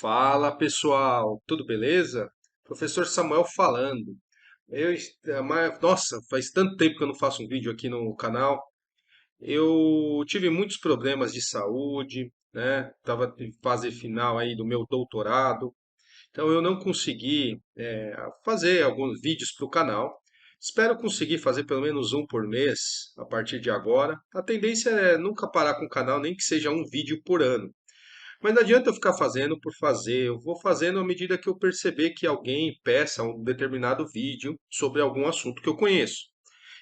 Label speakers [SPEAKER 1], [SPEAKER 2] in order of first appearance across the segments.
[SPEAKER 1] Fala pessoal, tudo beleza? Professor Samuel falando. Nossa, faz tanto tempo que eu não faço um vídeo aqui no canal. Eu tive muitos problemas de saúde, né? Tava em fase final aí do meu doutorado, então eu não consegui fazer alguns vídeos para o canal. Espero conseguir fazer pelo menos um por mês a partir de agora. A tendência é nunca parar com o canal, nem que seja um vídeo por ano. Mas não adianta eu ficar fazendo por fazer. Eu vou fazendo à medida que eu perceber que alguém peça um determinado vídeo sobre algum assunto que eu conheço.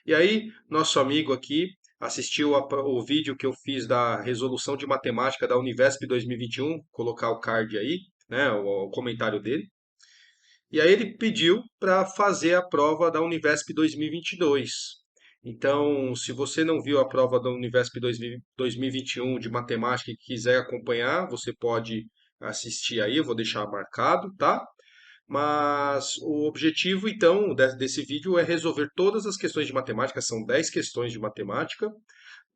[SPEAKER 1] E aí, nosso amigo aqui assistiu o vídeo que eu fiz da resolução de matemática da Univesp 2021, colocar o card aí, né, o comentário dele. E aí ele pediu para fazer a prova da Univesp 2022. Então, se você não viu a prova da Univesp 2021 de matemática e quiser acompanhar, você pode assistir aí, eu vou deixar marcado, tá? Mas o objetivo, então, desse vídeo é resolver todas as questões de matemática, são 10 questões de matemática,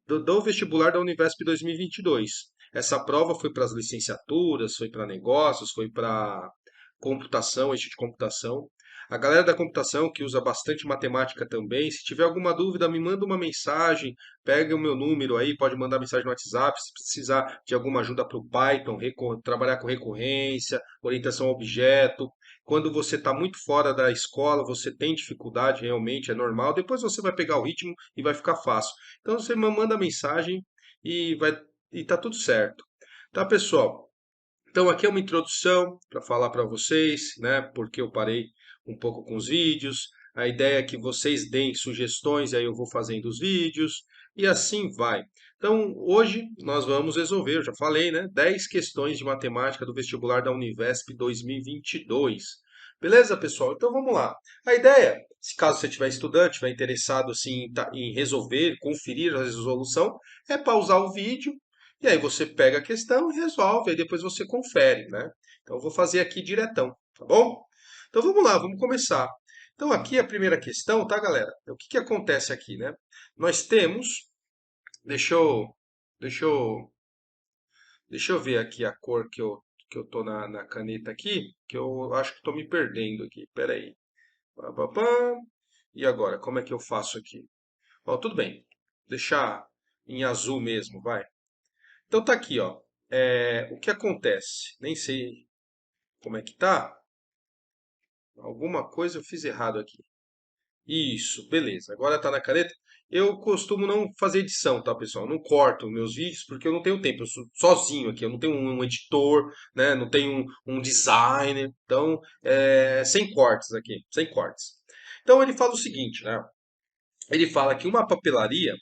[SPEAKER 1] do vestibular da Univesp 2022. Essa prova foi para as licenciaturas, foi para negócios, foi para computação, eixo de computação. A galera da computação que usa bastante matemática também, se tiver alguma dúvida, me manda uma mensagem, pega o meu número aí, pode mandar mensagem no WhatsApp, se precisar de alguma ajuda para o Python, trabalhar com recorrência, orientação a objeto. Quando você está muito fora da escola, você tem dificuldade, realmente é normal. Depois você vai pegar o ritmo e vai ficar fácil. Então você me manda mensagem e tá tudo certo. Tá, pessoal? Então aqui é uma introdução para falar para vocês, né, porque eu parei um pouco com os vídeos. A ideia é que vocês deem sugestões, aí eu vou fazendo os vídeos e assim vai. Então, hoje nós vamos resolver, eu já falei, né, 10 questões de matemática do vestibular da Univesp 2022. Beleza, pessoal? Então vamos lá. A ideia, se caso você estiver estudando, estiver interessado assim, em resolver, conferir a resolução, é pausar o vídeo e aí você pega a questão e resolve, aí depois você confere, né? Então eu vou fazer aqui diretão, tá bom? Então vamos lá, vamos começar. Então aqui a primeira questão, tá, galera? O que que acontece aqui, né? Nós temos, deixa eu, deixa eu, deixa eu ver aqui a cor que eu tô na caneta aqui, que eu acho que estou me perdendo aqui. Pera aí. Pá, pá, pá. E agora, como é que eu faço aqui? Ó, tudo bem. Deixar em azul mesmo, vai. Então tá aqui, ó. O que acontece? Nem sei como é que tá. Alguma coisa eu fiz errado aqui. Isso, beleza. Agora tá na caneta. Eu costumo não fazer edição, tá, pessoal? Eu não corto meus vídeos porque eu não tenho tempo. Eu sou sozinho aqui. Eu não tenho um editor, né? Não tenho um designer. Então, sem cortes aqui, sem cortes. Então ele fala o seguinte, né? Ele fala que uma papelaria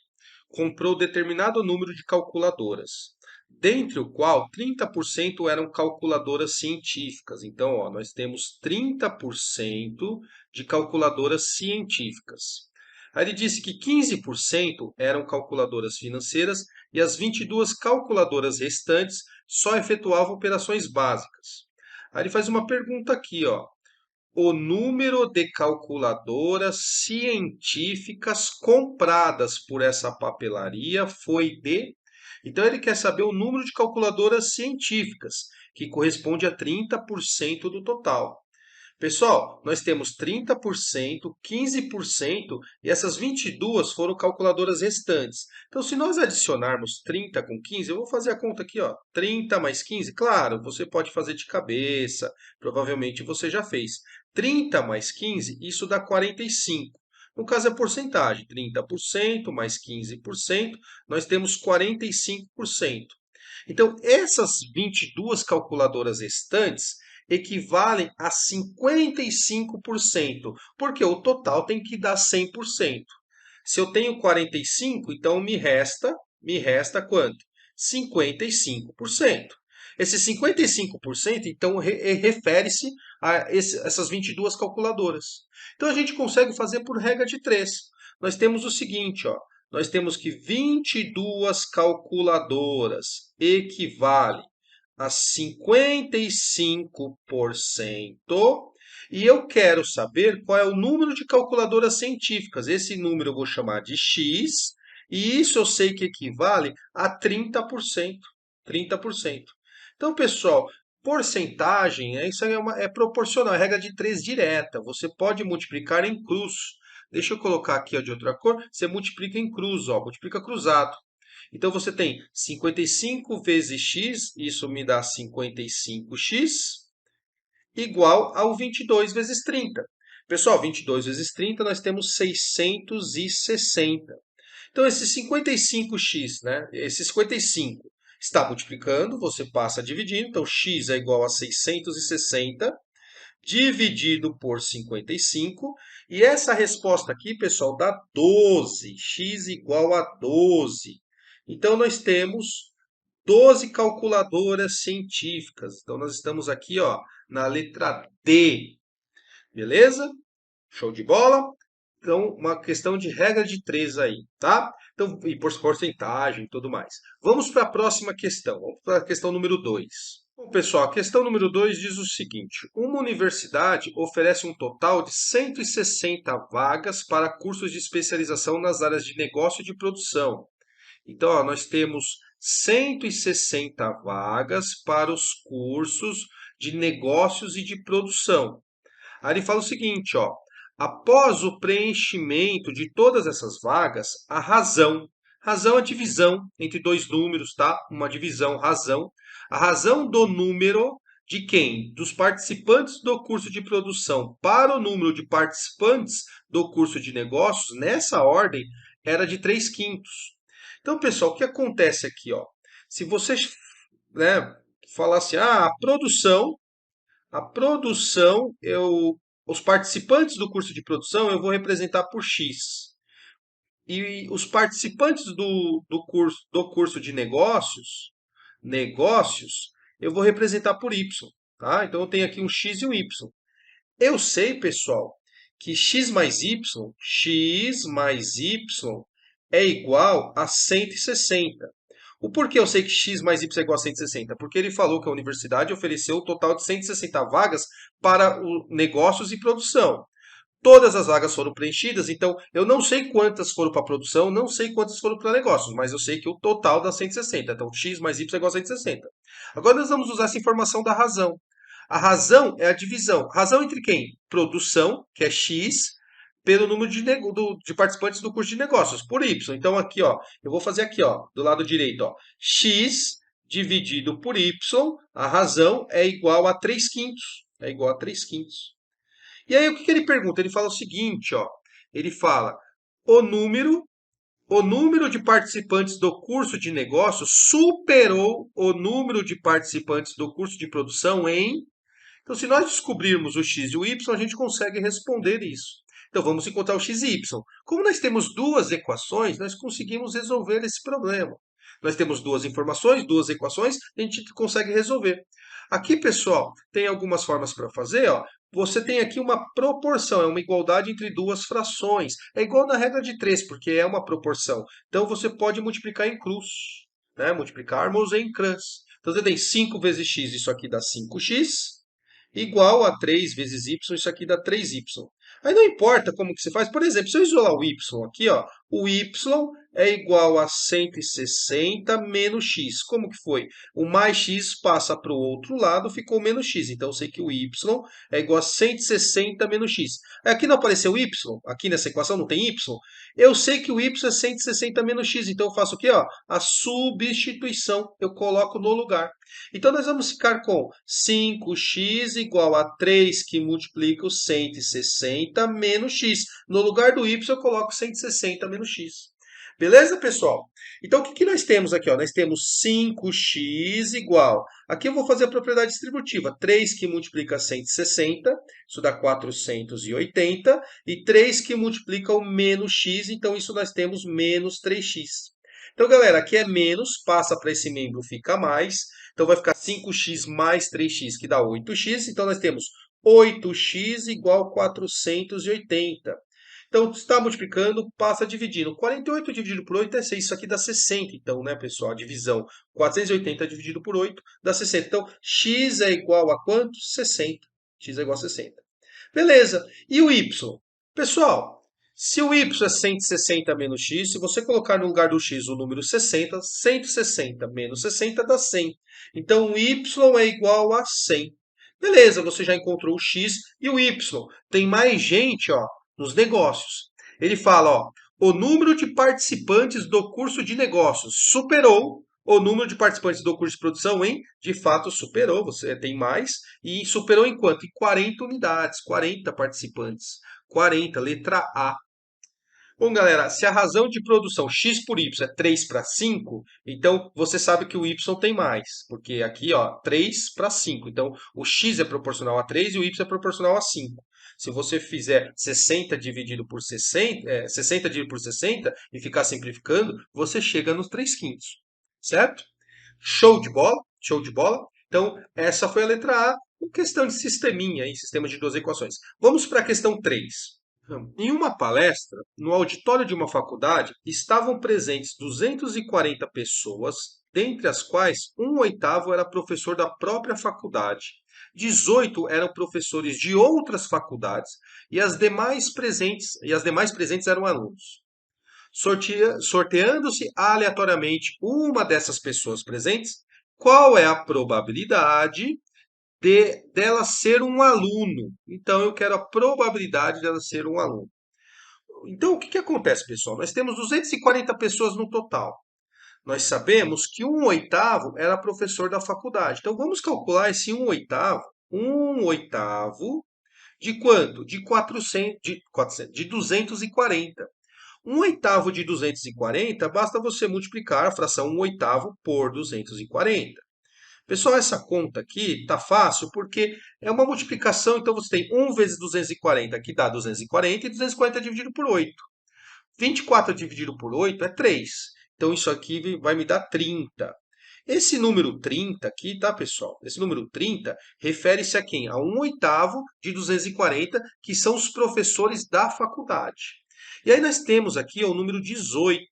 [SPEAKER 1] comprou determinado número de calculadoras, dentre o qual 30% eram calculadoras científicas. Então, ó, nós temos 30% de calculadoras científicas. Aí ele disse que 15% eram calculadoras financeiras e as 22 calculadoras restantes só efetuavam operações básicas. Aí ele faz uma pergunta aqui, ó. O número de calculadoras científicas compradas por essa papelaria foi de. Então ele quer saber o número de calculadoras científicas, que corresponde a 30% do total. Pessoal, nós temos 30%, 15% e essas 22 foram calculadoras restantes. Então, se nós adicionarmos 30 com 15, eu vou fazer a conta aqui, ó. 30 mais 15, claro, você pode fazer de cabeça, provavelmente você já fez. 30 mais 15, isso dá 45. No caso é porcentagem, 30% mais 15%, nós temos 45%. Então, essas 22 calculadoras restantes equivalem a 55%, porque o total tem que dar 100%. Se eu tenho 45, então me resta quanto? 55%. Esse 55%, então, refere-se a essas 22 calculadoras. Então, a gente consegue fazer por regra de 3. Nós temos o seguinte, ó, nós temos que 22 calculadoras equivale a 55% e eu quero saber qual é o número de calculadoras científicas. Esse número eu vou chamar de X, e isso eu sei que equivale a 30%. 30%. Então, pessoal, Porcentagem, isso aí é proporcional, é regra de 3 direta. Você pode multiplicar em cruz. Deixa eu colocar aqui ó, de outra cor. Você multiplica em cruz, ó, multiplica cruzado. Então você tem 55 vezes x, isso me dá 55x, igual ao 22 vezes 30. Pessoal, 22 vezes 30 nós temos 660. Então, esse 55x, né? Esse 55 está multiplicando, você passa dividindo. Então, x é igual a 660 dividido por 55. E essa resposta aqui, pessoal, dá 12. X igual a 12. Então, nós temos 12 calculadoras científicas. Então, nós estamos aqui ó, na letra D. Beleza? Show de bola? Então, uma questão de regra de 3 aí, tá? Então, e por porcentagem e tudo mais. Vamos para a próxima questão. Vamos para a questão número 2. Bom, pessoal, a questão número 2 diz o seguinte: uma universidade oferece um total de 160 vagas para cursos de especialização nas áreas de negócio e de produção. Então, ó, nós temos 160 vagas para os cursos de negócios e de produção. Aí ele fala o seguinte, ó, após o preenchimento de todas essas vagas, razão é divisão entre dois números, tá? Uma divisão, razão. A razão do número de quem? Dos participantes do curso de produção para o número de participantes do curso de negócios, nessa ordem, era de 3/5. Então, pessoal, o que acontece aqui, ó? Se vocês, né, falar assim, a produção, os participantes do curso de produção eu vou representar por X. E os participantes do curso de negócios, eu vou representar por Y. Tá? Então eu tenho aqui um X e um Y. Eu sei, pessoal, que x mais y é igual a 160. O porquê eu sei que x mais y é igual a 160? Porque ele falou que a universidade ofereceu um total de 160 vagas para negócios e produção. Todas as vagas foram preenchidas, então eu não sei quantas foram para produção, não sei quantas foram para negócios, mas eu sei que o total dá 160. Então x mais y é igual a 160. Agora nós vamos usar essa informação da razão. A razão é a divisão. Razão entre quem? Produção, que é x, pelo número de participantes do curso de negócios, por y. Então aqui, ó, eu vou fazer aqui, ó, do lado direito, ó, x dividido por y, a razão é igual a 3/5. É igual a 3/5. E aí o que ele pergunta? Ele fala o seguinte, ó, ele fala o número o número de participantes do curso de negócios superou o número de participantes do curso de produção em. Então, se nós descobrirmos o x e o y, a gente consegue responder isso. Então, vamos encontrar o x e y. Como nós temos duas equações, nós conseguimos resolver esse problema. Nós temos duas informações, duas equações, a gente consegue resolver. Aqui, pessoal, tem algumas formas para fazer. Ó. Você tem aqui uma proporção, é uma igualdade entre duas frações. É igual na regra de 3, porque é uma proporção. Então, você pode multiplicar em cruz. Né? Multiplicarmos em cruz. Então, você tem 5 vezes x, isso aqui dá 5x igual a 3 vezes y, isso aqui dá 3y. Aí não importa como que você faz. Por exemplo, se eu isolar o y aqui, ó, o y é igual a 160 menos x. Como que foi? O mais x passa para o outro lado, ficou menos x. Então eu sei que o y é igual a 160 menos x. Aqui não apareceu y? Aqui nessa equação não tem y? Eu sei que o y é 160 menos x. Então eu faço o quê? Ó, a substituição. Eu coloco no lugar. Então, nós vamos ficar com 5x igual a 3 que multiplica o 160 menos x. No lugar do y, eu coloco 160 menos x. Beleza, pessoal? Então, o que nós temos aqui? Ó? Nós temos 5x igual. Aqui eu vou fazer a propriedade distributiva. 3 que multiplica 160, isso dá 480. E 3 que multiplica o menos x, então isso nós temos menos 3x. Então, galera, aqui é menos, passa para esse membro, fica mais. Então, vai ficar 5x mais 3x, que dá 8x. Então, nós temos 8x igual a 480. Então, está multiplicando, passa dividindo. 48 dividido por 8 é 6. Isso aqui dá 60. Então, né, pessoal, a divisão 480 dividido por 8 dá 60. Então, x é igual a quanto? 60. X é igual a 60. Beleza. E o y? Pessoal, Se o y é 160 menos x, se você colocar no lugar do x o número 60, 160 menos 60 dá 100. Então, o y é igual a 100. Beleza, você já encontrou o x e o y. Tem mais gente, ó, nos negócios. Ele fala, ó, o número de participantes do curso de negócios superou o número de participantes do curso de produção de fato, superou. Você tem mais. E superou em quanto? Em 40 unidades, 40 participantes. 40, letra A. Bom, galera, se a razão de produção x por y é 3 para 5, então você sabe que o y tem mais, porque aqui, ó, 3 para 5. Então, o x é proporcional a 3 e o y é proporcional a 5. Se você fizer 60 dividido por 60, 60 dividido por 60 e ficar simplificando, você chega nos 3 quintos, certo? Show de bola? Show de bola? Então, essa foi a letra A, questão de sisteminha, em sistema de duas equações. Vamos para a questão 3. Em uma palestra, no auditório de uma faculdade, estavam presentes 240 pessoas, dentre as quais um oitavo era professor da própria faculdade. 18 eram professores de outras faculdades e as demais presentes eram alunos. Sorteando-se aleatoriamente uma dessas pessoas presentes, qual é a probabilidade dela ser um aluno? Então, eu quero a probabilidade dela ser um aluno. Então, o que acontece, pessoal? Nós temos 240 pessoas no total. Nós sabemos que um oitavo era professor da faculdade. Então, vamos calcular esse um oitavo. Um oitavo de quanto? De 400, de 240. Um oitavo de 240, basta você multiplicar a fração um oitavo por 240. Pessoal, essa conta aqui tá fácil porque é uma multiplicação, então você tem 1 vezes 240, que dá 240, e 240 dividido por 8. 24 dividido por 8 é 3. Então isso aqui vai me dar 30. Esse número 30 aqui, tá, pessoal? Esse número 30 refere-se a quem? A um oitavo de 240, que são os professores da faculdade. E aí nós temos aqui o número 18.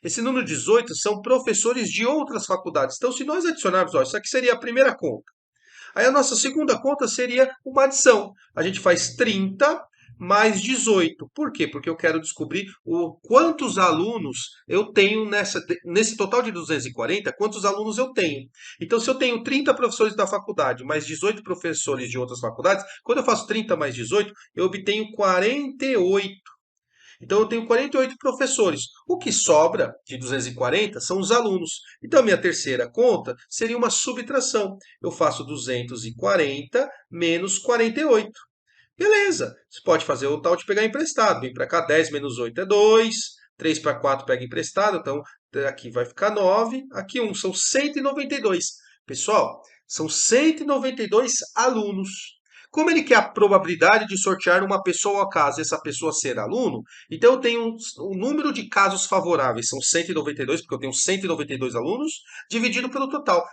[SPEAKER 1] Esse número 18 são professores de outras faculdades. Então, se nós adicionarmos, ó, isso aqui seria a primeira conta. Aí a nossa segunda conta seria uma adição. A gente faz 30 mais 18. Por quê? Porque eu quero descobrir quantos alunos eu tenho nesse total de 240, quantos alunos eu tenho. Então, se eu tenho 30 professores da faculdade, mais 18 professores de outras faculdades, quando eu faço 30 mais 18, eu obtenho 48. Então, eu tenho 48 professores. O que sobra de 240 são os alunos. Então, a minha terceira conta seria uma subtração. Eu faço 240 menos 48. Beleza. Você pode fazer o tal de pegar emprestado. Vem para cá, 10 menos 8 é 2. 3 para 4 pega emprestado. Então, aqui vai ficar 9. Aqui 1. São 192. Pessoal, são 192 alunos. Como ele quer a probabilidade de sortear uma pessoa ao acaso e essa pessoa ser aluno, então eu tenho um número de casos favoráveis, são 192, porque eu tenho 192 alunos, dividido pelo total.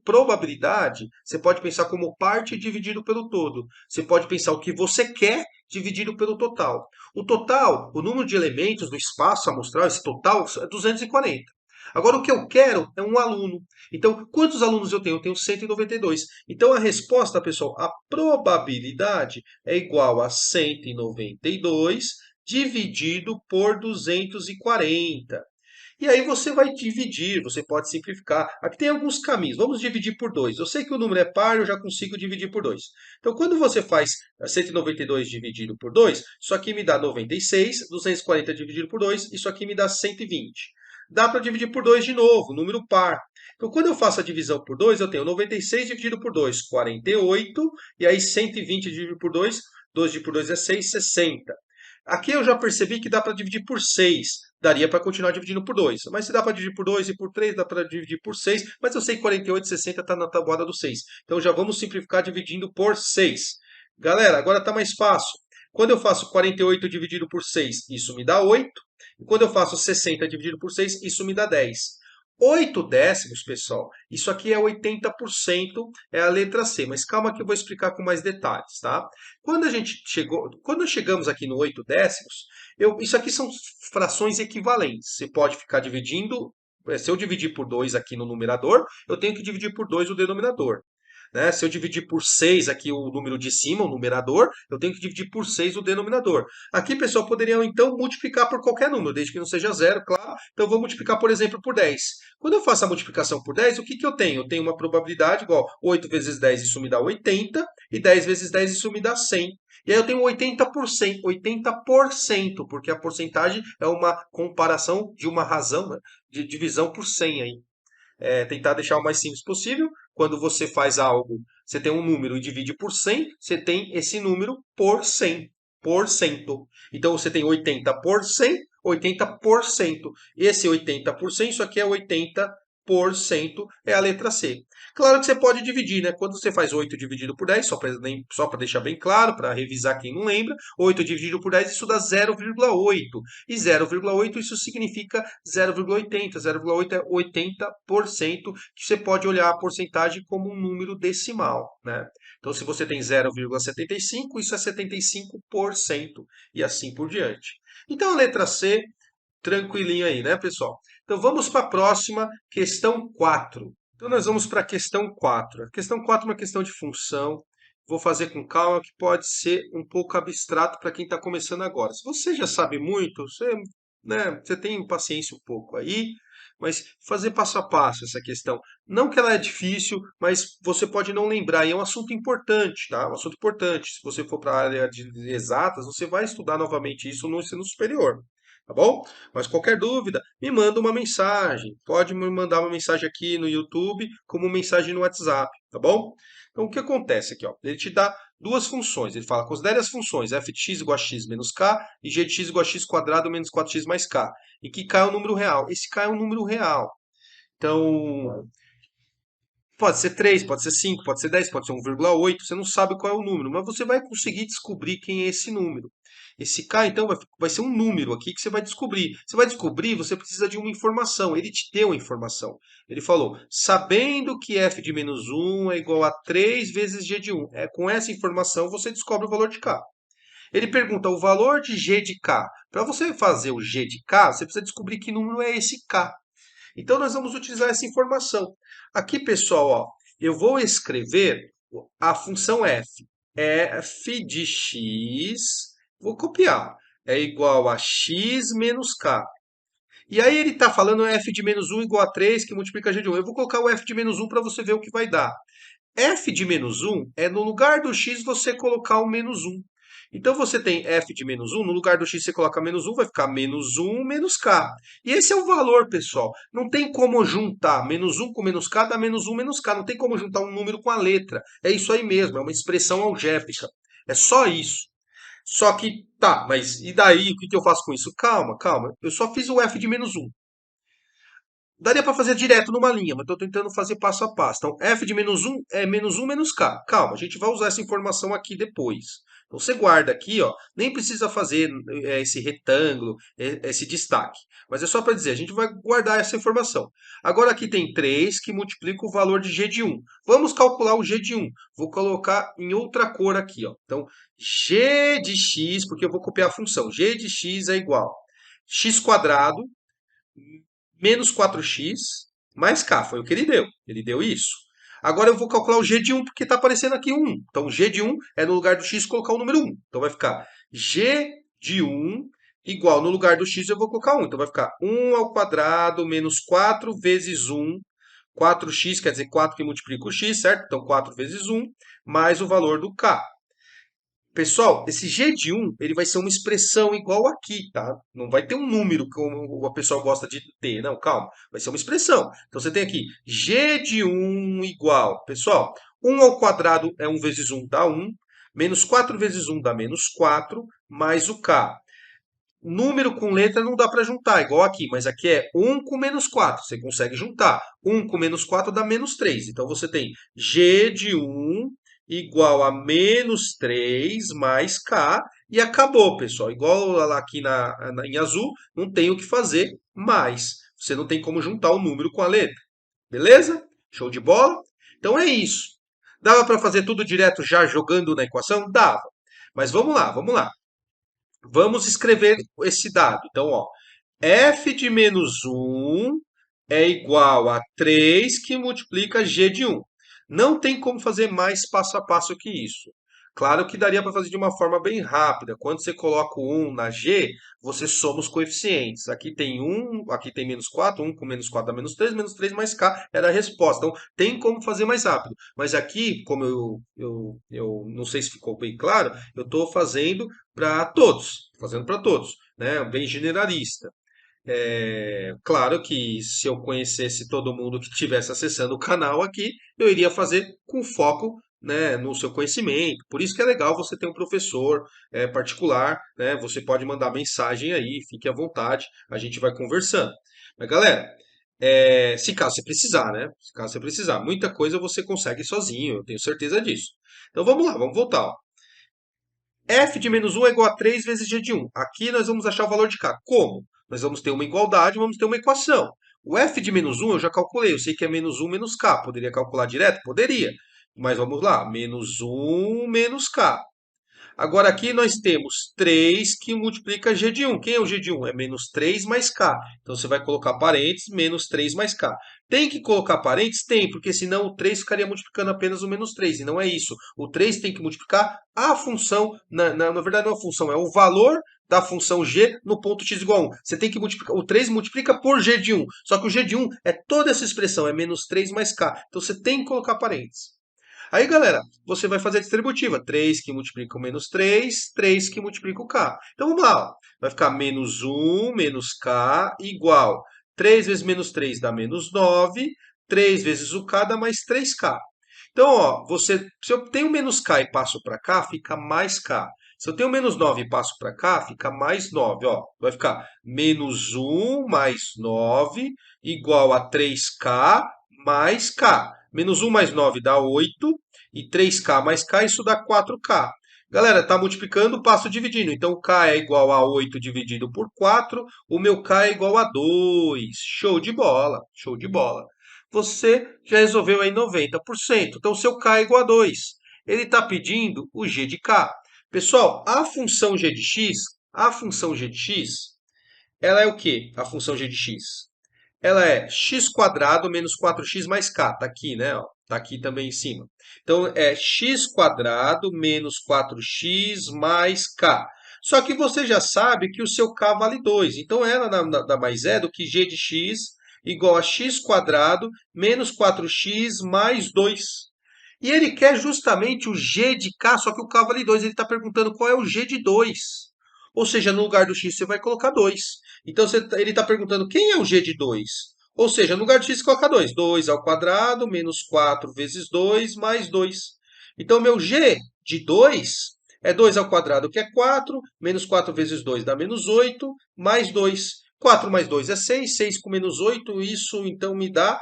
[SPEAKER 1] Probabilidade, você pode pensar como parte dividido pelo todo. Você pode pensar o que você quer dividido pelo total. O total, o número de elementos do espaço amostral, esse total, é 240. Agora, o que eu quero é um aluno. Então, quantos alunos eu tenho? Eu tenho 192. Então, a resposta, pessoal, a probabilidade é igual a 192 dividido por 240. E aí você vai dividir, você pode simplificar. Aqui tem alguns caminhos. Vamos dividir por 2. Eu sei que o número é par, eu já consigo dividir por 2. Então, quando você faz 192 dividido por 2, isso aqui me dá 96, 240 dividido por 2, isso aqui me dá 120. Dá para dividir por 2 de novo, número par. Então, quando eu faço a divisão por 2, eu tenho 96 dividido por 2, 48. E aí 120 dividido por 2, 2 dividido por 2 é 6, 60. Aqui eu já percebi que dá para dividir por 6. Daria para continuar dividindo por 2. Mas se dá para dividir por 2 e por 3, dá para dividir por 6. Mas eu sei que 48 e 60 está na tabuada do 6. Então já vamos simplificar dividindo por 6. Galera, agora está mais fácil. Quando eu faço 48 dividido por 6, isso me dá 8. E quando eu faço 60 dividido por 6, isso me dá 10. 8 décimos, pessoal, isso aqui é 80%, é a letra C, mas calma que eu vou explicar com mais detalhes, tá? Quando nós chegamos aqui no 8 décimos, isso aqui são frações equivalentes. Você pode ficar dividindo, se eu dividir por 2 aqui no numerador, eu tenho que dividir por 2 o denominador. né? Se eu dividir por 6 aqui o número de cima, o numerador, eu tenho que dividir por 6 o denominador. Aqui, pessoal, poderiam então multiplicar por qualquer número, desde que não seja zero, claro. Então, eu vou multiplicar, por exemplo, por 10. Quando eu faço a multiplicação por 10, o que, que eu tenho? Eu tenho uma probabilidade igual 8 vezes 10, isso me dá 80, e 10 vezes 10, isso me dá 100. E aí eu tenho 80%, 80%, porque a porcentagem é uma comparação de uma razão, né, de divisão por 100 aí. Tentar deixar o mais simples possível. Quando você faz algo, você tem um número e divide por 100, você tem esse número por 100, por cento. Então você tem 80 por 100, 80%. Esse 80%, isso aqui é 80%, é a letra C. Claro que você pode dividir, né? Quando você faz 8 dividido por 10, só para deixar bem claro, para revisar quem não lembra, 8 dividido por 10, isso dá 0,8. E 0,8 isso significa 0,80. 0,8 é 80%, que você pode olhar a porcentagem como um número decimal, né? Então, se você tem 0,75, isso é 75% e assim por diante. Então, a letra C, tranquilinho aí, né, pessoal? Então, vamos para a próxima, questão 4. Então, nós vamos para a questão 4. A questão 4 é uma questão de função. Vou fazer com calma, que pode ser um pouco abstrato para quem está começando agora. Se você já sabe muito, você tem paciência um pouco aí, mas fazer passo a passo essa questão. Não que ela é difícil, mas você pode não lembrar. E é um assunto importante, tá? Um assunto importante. Se você for para a área de exatas, você vai estudar novamente isso no ensino superior. Tá bom? Mas qualquer dúvida, me manda uma mensagem. Pode me mandar uma mensagem aqui no YouTube, como mensagem no WhatsApp, tá bom? Então, o que acontece aqui? Ó? Ele te dá duas funções. Ele fala, considere as funções f de x igual a x menos k e g de x igual a x quadrado menos 4x mais k. E que k é um número real. Esse k é um número real. Então, pode ser 3, pode ser 5, pode ser 10, pode ser 1,8. Você não sabe qual é o número, mas você vai conseguir descobrir quem é esse número. Esse K, então, vai ser um número aqui que você vai descobrir. Você vai descobrir, você precisa de uma informação. Ele te deu a informação. Ele falou, sabendo que f de menos 1 é igual a 3 vezes g de 1. Com essa informação, você descobre o valor de K. Ele pergunta o valor de g de K. Para você fazer o g de K, você precisa descobrir que número é esse K. Então, nós vamos utilizar essa informação. Aqui, pessoal, ó, eu vou escrever a função f. F de x, vou copiar, é igual a x menos k. E aí ele está falando f de menos 1 igual a 3, que multiplica g de 1. Eu vou colocar o f de menos 1 para você ver o que vai dar. F de menos 1 é no lugar do x você colocar o menos 1. Então você tem f de menos 1, no lugar do x você coloca menos 1, vai ficar menos 1 menos k. E esse é o valor, pessoal. Não tem como juntar menos 1 com menos k, dá menos 1 menos k. Não tem como juntar um número com a letra. É isso aí mesmo, é uma expressão algébrica. É só isso. Só que, tá, mas e daí? O que eu faço com isso? Calma, calma. Eu só fiz o f de menos 1. Daria para fazer direto numa linha, mas estou tentando fazer passo a passo. Então, f de menos 1 é menos 1 menos k. Calma, a gente vai usar essa informação aqui depois. Então, você guarda aqui, ó, nem precisa fazer esse retângulo, esse destaque. Mas é só para dizer, a gente vai guardar essa informação. Agora aqui tem 3 que multiplica o valor de g de 1. Vamos calcular o g de 1. Vou colocar em outra cor aqui, ó. Então, g de x, porque eu vou copiar a função. G de x é igual a x quadrado menos 4x mais k. Foi o que ele deu. Ele deu isso. Agora eu vou calcular o g de 1, porque está aparecendo aqui 1. Então, o g de 1 é no lugar do x colocar o número 1. Então, vai ficar g de 1 igual, no lugar do x eu vou colocar 1. Então, vai ficar 1 ao quadrado menos 4 vezes 1. 4x quer dizer 4 que multiplica o x, certo? Então, 4 vezes 1 mais o valor do k. Pessoal, esse g de 1 ele vai ser uma expressão igual aqui, tá? Não vai ter um número como a pessoa gosta de ter, não, calma. Vai ser uma expressão. Então você tem aqui g de 1 igual, pessoal, 1 ao quadrado é 1 vezes 1 dá 1, menos 4 vezes 1 dá menos 4, mais o k. Número com letra não dá para juntar, igual aqui, mas aqui é 1 com menos 4. Você consegue juntar. 1 com menos 4 dá menos 3. Então você tem g de 1 igual a menos 3 mais k. E acabou, pessoal. Igual lá aqui em azul, não tem o que fazer mais. Você não tem como juntar o número com a letra. Beleza? Show de bola? Então é isso. Dava para fazer tudo direto já jogando na equação? Dava. Mas vamos lá, vamos lá. Vamos escrever esse dado. Então, ó, f de menos 1 é igual a 3 que multiplica g de 1. Não tem como fazer mais passo a passo que isso. Claro que daria para fazer de uma forma bem rápida. Quando você coloca o 1 na G, você soma os coeficientes. Aqui tem 1, aqui tem menos 4, 1 com menos 4 dá menos 3 mais K era a resposta. Então, tem como fazer mais rápido. Mas aqui, como eu não sei se ficou bem claro, eu estou fazendo para todos. Fazendo para todos, né? Bem generalista. Claro que se eu conhecesse todo mundo que estivesse acessando o canal aqui, eu iria fazer com foco, né, no seu conhecimento. Por isso que é legal você ter um professor particular, né? Você pode mandar mensagem aí, fique à vontade, a gente vai conversando. Mas galera, se caso você precisar, né? Se caso você precisar, muita coisa você consegue sozinho, eu tenho certeza disso. Então vamos lá, vamos voltar. Ó. F de menos um é igual a 3 vezes G de um. Aqui nós vamos achar o valor de K. Como? Nós vamos ter uma igualdade, vamos ter uma equação. O F de menos um eu já calculei, eu sei que é menos um menos K. Poderia calcular direto? Poderia. Mas vamos lá, menos um menos K. Agora aqui nós temos 3 que multiplica g de um. Quem é o g de um? É menos 3 mais k. Então você vai colocar parênteses, menos 3 mais k. Tem que colocar parênteses? Tem, porque senão o 3 ficaria multiplicando apenas o menos 3. E não é isso. O 3 tem que multiplicar a função, na verdade não é a função, é o valor da função g no ponto x igual a 1. Você tem que multiplicar, o 3 multiplica por g de um. Só que o g de um é toda essa expressão, é menos 3 mais k. Então você tem que colocar parênteses. Aí, galera, você vai fazer a distributiva. 3 que multiplica o menos 3, 3 que multiplica o K. Então, vamos lá. Ó. Vai ficar menos 1 menos K igual. 3 vezes menos 3 dá menos 9. 3 vezes o K dá mais 3K. Então, ó, se eu tenho menos K e passo para cá, fica mais K. Se eu tenho menos 9 e passo para cá, fica mais 9. Ó, vai ficar menos 1 mais 9 igual a 3K mais K. Menos 1 mais 9 dá 8. E 3K mais K, isso dá 4K. Galera, está multiplicando, passo dividindo. Então, o K é igual a 8 dividido por 4. O meu K é igual a 2. Show de bola, show de bola. Você já resolveu aí 90%. Então, o seu K é igual a 2. Ele está pedindo o G de K. Pessoal, a função G de X, ela é o quê? A função G de X? Ela é x quadrado menos 4x mais k. Tá aqui, né? Ó, tá aqui também em cima. Então, é x quadrado menos 4x mais k. Só que você já sabe que o seu k vale 2. Então, ela nada mais é do que g de x igual a x quadrado menos 4x mais 2. E ele quer justamente o g de k, só que o k vale 2. Ele está perguntando qual é o g de 2. Ou seja, no lugar do x você vai colocar 2. Então ele está perguntando quem é o g de 2. Ou seja, no lugar de x coloca 2. 2 ao quadrado menos 4 vezes 2 mais 2. Então meu g de 2 é 2 ao quadrado, que é 4, menos 4 vezes 2 dá menos 8, mais 2. 4 mais 2 é 6, 6 com menos 8, isso então me dá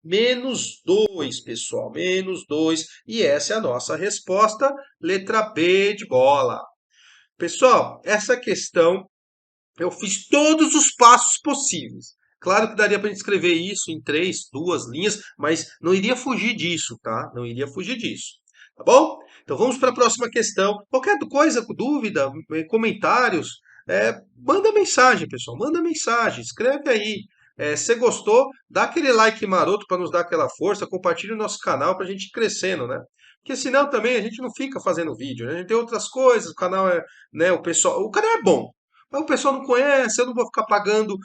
[SPEAKER 1] menos 2, pessoal, menos 2. E essa é a nossa resposta, letra B de bola. Pessoal, essa questão eu fiz todos os passos possíveis. Claro que daria para escrever isso em três, duas linhas, mas não iria fugir disso, tá? Não iria fugir disso. Tá bom? Então vamos para a próxima questão. Qualquer coisa, dúvida, comentários, manda mensagem, pessoal. Manda mensagem, escreve aí. Se gostou, dá aquele like maroto para nos dar aquela força, compartilhe o nosso canal para a gente ir crescendo, né? Porque senão também a gente não fica fazendo vídeo, né? A gente tem outras coisas, o canal né, o canal é bom, mas o pessoal não conhece, eu não vou ficar pagando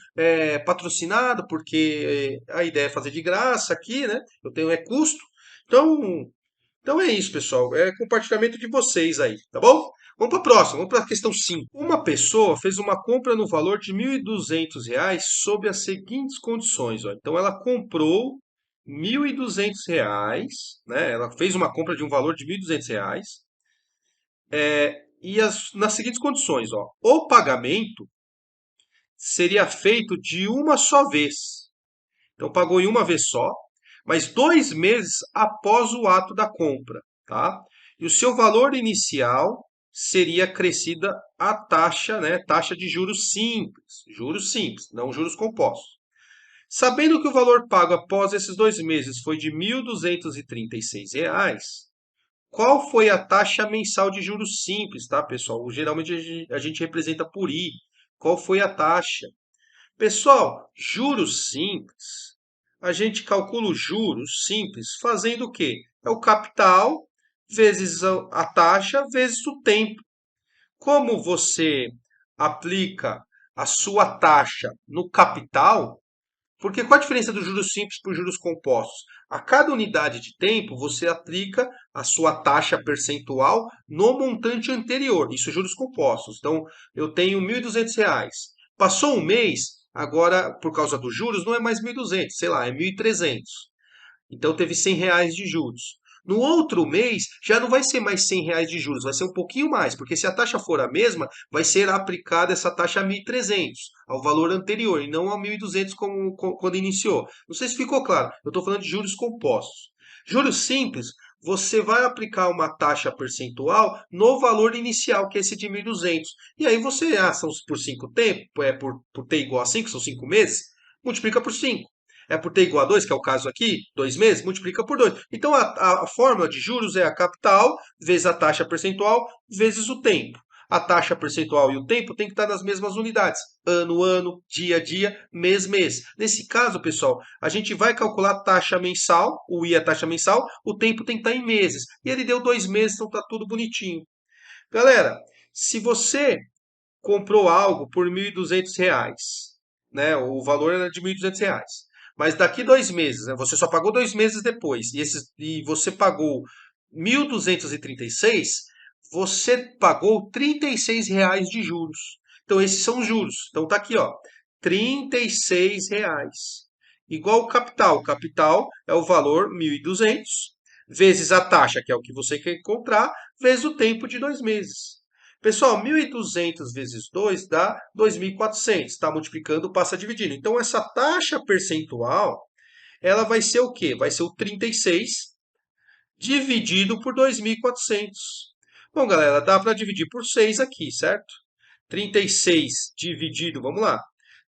[SPEAKER 1] patrocinado, porque a ideia é fazer de graça aqui, né? Eu tenho custo. Então, então é isso, pessoal. É compartilhamento de vocês aí, tá bom? Vamos para a próxima, vamos para a questão 5. Uma pessoa fez uma compra no valor de R$ 1.200 sob as seguintes condições. Ó. Então, ela comprou R$ 1.200, né? Ela fez uma compra de um valor de R$ 1.200 e nas seguintes condições. Ó. O pagamento seria feito de uma só vez. Então pagou em uma vez só, mas 2 meses após o ato da compra, tá? E o seu valor inicial seria acrescida a taxa, né? Taxa de juros simples, não juros compostos. Sabendo que o valor pago após esses 2 meses foi de R$ 1.236, qual foi a taxa mensal de juros simples, tá, pessoal? Geralmente a gente representa por I. Qual foi a taxa? Pessoal, juros simples, a gente calcula os juros simples fazendo o quê? é o capital vezes a taxa vezes o tempo. Como você aplica a sua taxa no capital, porque qual a diferença dos juros simples para os juros compostos? A cada unidade de tempo, você aplica a sua taxa percentual no montante anterior. Isso juros compostos. Então, eu tenho R$ 1.200. Passou um mês, agora, por causa dos juros, não é mais 1.200, sei lá, é 1.300. Então teve R$ 100 de juros. No outro mês, já não vai ser mais R$ 100 de juros, vai ser um pouquinho mais, porque se a taxa for a mesma, vai ser aplicada essa taxa a 1.300, ao valor anterior, e não a 1.200 quando iniciou. Não sei se ficou claro, eu estou falando de juros compostos. Juros simples, você vai aplicar uma taxa percentual no valor inicial, que é esse de 1.200. E aí você, são por 5 tempos, por t igual a 5, são 5 meses, multiplica por 5. É por t igual a 2, que é o caso aqui, 2 meses, multiplica por 2. Então a fórmula de juros é a capital vezes a taxa percentual vezes o tempo. A taxa percentual e o tempo tem que estar nas mesmas unidades. Ano, ano, dia, dia, mês, mês. Nesse caso, pessoal, a gente vai calcular a taxa mensal, o I é a taxa mensal, o tempo tem que estar em meses. E ele deu 2 meses, então está tudo bonitinho. Galera, se você comprou algo por R$ 1.200, né? O valor era de R$ 1.200. Mas daqui 2 meses, né? Você só pagou 2 meses depois, e você pagou 1.236, você pagou R$ 36 de juros. Então, esses são os juros. Então, tá aqui, ó, R$ 36. Igual o capital. O capital é o valor 1.200 vezes a taxa, que é o que você quer encontrar, vezes o tempo de 2 meses. Pessoal, 1.200 vezes 2 dá 2.400. Está multiplicando, passa dividindo. Então, essa taxa percentual, ela vai ser o quê? Vai ser o 36 dividido por 2.400. Bom, galera, dá para dividir por 6 aqui, certo? 36 dividido, vamos lá.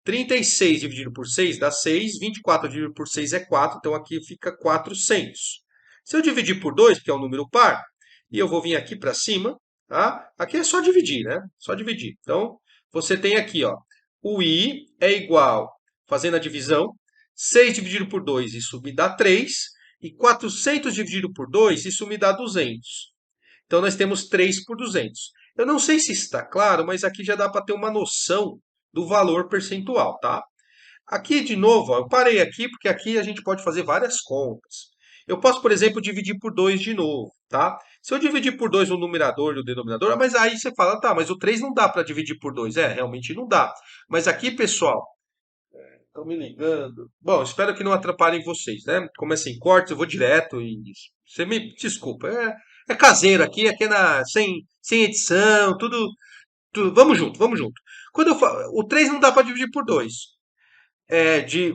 [SPEAKER 1] 36 dividido por 6 dá 6. 24 dividido por 6 é 4. Então, aqui fica 400. Se eu dividir por 2, que é um número par, e eu vou vir aqui para cima, tá? Aqui é só dividir, né? Só dividir. Então, você tem aqui, ó, o I é igual, fazendo a divisão, 6 dividido por 2, isso me dá 3. E 400 dividido por 2, isso me dá 200. Então, nós temos 3 por 200. Eu não sei se está claro, mas aqui já dá para ter uma noção do valor percentual, tá? Aqui, de novo, ó, eu parei aqui porque aqui a gente pode fazer várias contas. Eu posso, por exemplo, dividir por 2 de novo, tá? Se eu dividir por 2 o numerador e o denominador, mas aí você fala, tá, mas o 3 não dá para dividir por 2. É, realmente não dá. Mas aqui, pessoal, estão me ligando. Bom, espero que não atrapalhem vocês, né? Como é sem cortes, eu vou direto e você me desculpa. É caseiro aqui sem edição, tudo. Vamos junto, vamos junto. Quando eu falo, o 3 não dá para dividir por 2.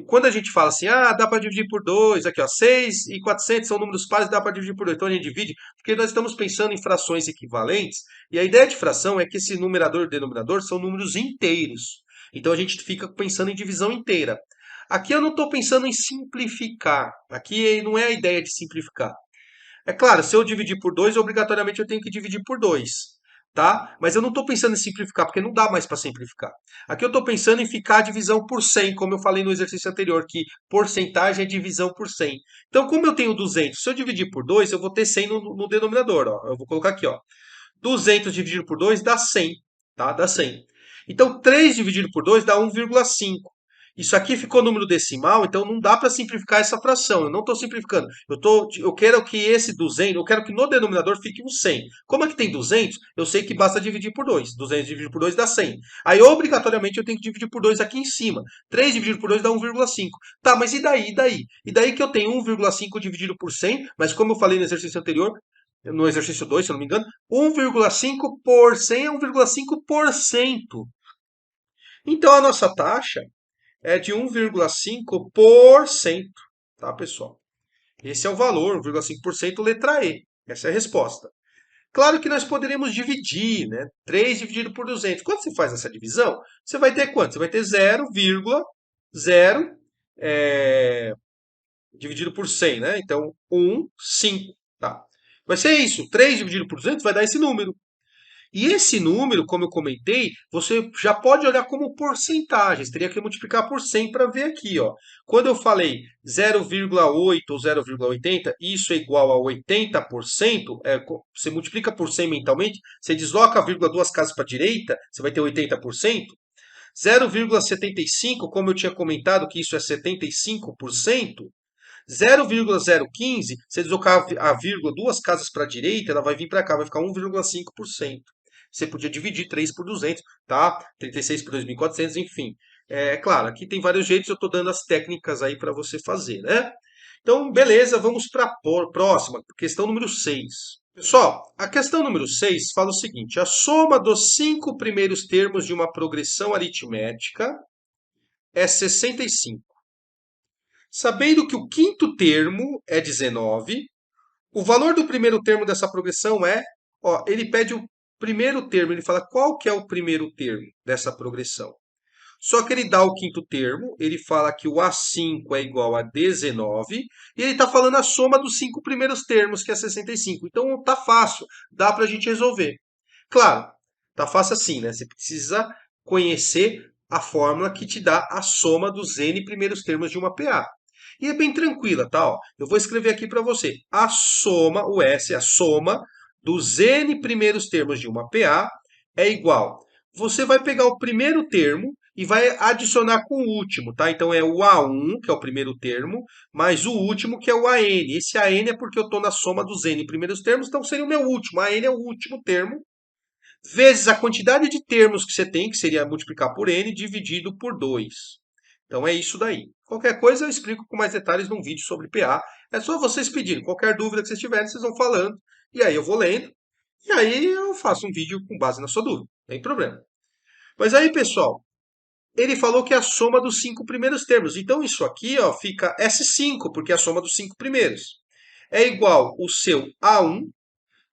[SPEAKER 1] Quando a gente fala assim, dá para dividir por 2, aqui ó, 6 e 400 são números pares, dá para dividir por 2. Então a gente divide, porque nós estamos pensando em frações equivalentes, e a ideia de fração é que esse numerador e denominador são números inteiros. Então a gente fica pensando em divisão inteira. Aqui eu não estou pensando em simplificar. Aqui não é a ideia de simplificar. É claro, se eu dividir por 2, obrigatoriamente eu tenho que dividir por 2, tá? Mas eu não estou pensando em simplificar, porque não dá mais para simplificar. Aqui eu estou pensando em ficar a divisão por 100, como eu falei no exercício anterior, que porcentagem é divisão por 100. Então, como eu tenho 200, se eu dividir por 2, eu vou ter 100 no denominador. Ó. Eu vou colocar aqui, ó. 200 dividido por 2 dá 100, tá? Dá 100. Então, 3 dividido por 2 dá 1,5. Isso aqui ficou número decimal, então não dá para simplificar essa fração. Eu não estou simplificando. Eu quero que esse 200, eu quero que no denominador fique um 100. Como aqui tem 200, eu sei que basta dividir por 2. 200 dividido por 2 dá 100. Aí, obrigatoriamente, eu tenho que dividir por 2 aqui em cima. 3 dividido por 2 dá 1,5. Tá, mas e daí? E daí? E daí que eu tenho 1,5 dividido por 100, mas como eu falei no exercício anterior, no exercício 2, se eu não me engano, 1,5 por 100 é 1,5%. Então, a nossa taxa é de 1,5%, tá, pessoal? Esse é o valor, 1,5%, letra E. Essa é a resposta. Claro que nós poderíamos dividir, né? 3 dividido por 200. Quando você faz essa divisão, você vai ter quanto? Você vai ter 0,0 dividido por 100, né? Então, 1, 5, tá? Vai ser isso. 3 dividido por 200 vai dar esse número. E esse número, como eu comentei, você já pode olhar como porcentagens. Teria que multiplicar por 100 para ver aqui, ó. Quando eu falei 0,8 ou 0,80, isso é igual a 80%. Você multiplica por 100 mentalmente, você desloca a vírgula duas casas para a direita, você vai ter 80%. 0,75, como eu tinha comentado que isso é 75%. 0,015, se deslocar a vírgula duas casas para a direita, ela vai vir para cá, vai ficar 1,5%. Você podia dividir 3 por 200, tá? 36 por 2.400, enfim. É claro, aqui tem vários jeitos, eu estou dando as técnicas aí para você fazer, né? Então, beleza, vamos para a próxima, questão número 6. Pessoal, a questão número 6 fala o seguinte: a soma dos 5 primeiros termos de uma progressão aritmética é 65. Sabendo que o quinto termo é 19, o valor do primeiro termo dessa progressão é, ó, ele pede o primeiro termo, ele fala qual que é o primeiro termo dessa progressão. Só que ele dá o quinto termo, ele fala que o A5 é igual a 19, e ele está falando a soma dos 5 primeiros termos, que é 65. Então tá fácil, dá para a gente resolver. Claro, tá fácil assim, né? Você precisa conhecer a fórmula que te dá a soma dos n primeiros termos de uma PA. E é bem tranquila, tá? Ó, eu vou escrever aqui para você. A soma, o S, a soma dos n primeiros termos de uma PA é igual. Você vai pegar o primeiro termo e vai adicionar com o último, tá? Então é o A1, que é o primeiro termo, mais o último, que é o AN. Esse AN é porque eu estou na soma dos n primeiros termos, então seria o meu último. AN é o último termo, vezes a quantidade de termos que você tem, que seria multiplicar por n, dividido por 2. Então é isso daí. Qualquer coisa eu explico com mais detalhes num vídeo sobre PA. É só vocês pedirem. Qualquer dúvida que vocês tiverem, vocês vão falando. E aí eu vou lendo. E aí eu faço um vídeo com base na sua dúvida. Não tem problema. Mas aí, pessoal, ele falou que é a soma dos 5 primeiros termos. Então isso aqui ó, fica S5, porque é a soma dos 5 primeiros. É igual o seu A1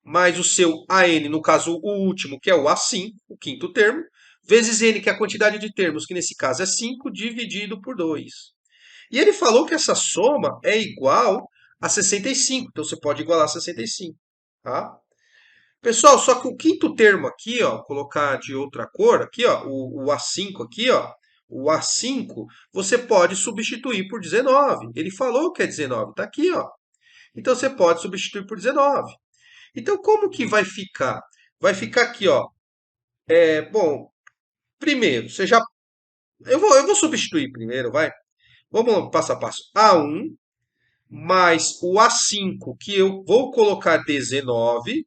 [SPEAKER 1] mais o seu AN, no caso o último, que é o A5, o quinto termo, vezes N, que é a quantidade de termos, que nesse caso é 5, dividido por 2. E ele falou que essa soma é igual a 65, então você pode igualar a 65. Tá? Pessoal, só que o quinto termo aqui, ó, colocar de outra cor, aqui, ó, o A5 aqui, ó, o A5, você pode substituir por 19. Ele falou que é 19, tá aqui, ó. Então você pode substituir por 19. Então, como que vai ficar? Vai ficar aqui, ó. Bom, primeiro, você já. Eu vou substituir primeiro, vai. Vamos passo a passo. A1 mais o A5, que eu vou colocar 19.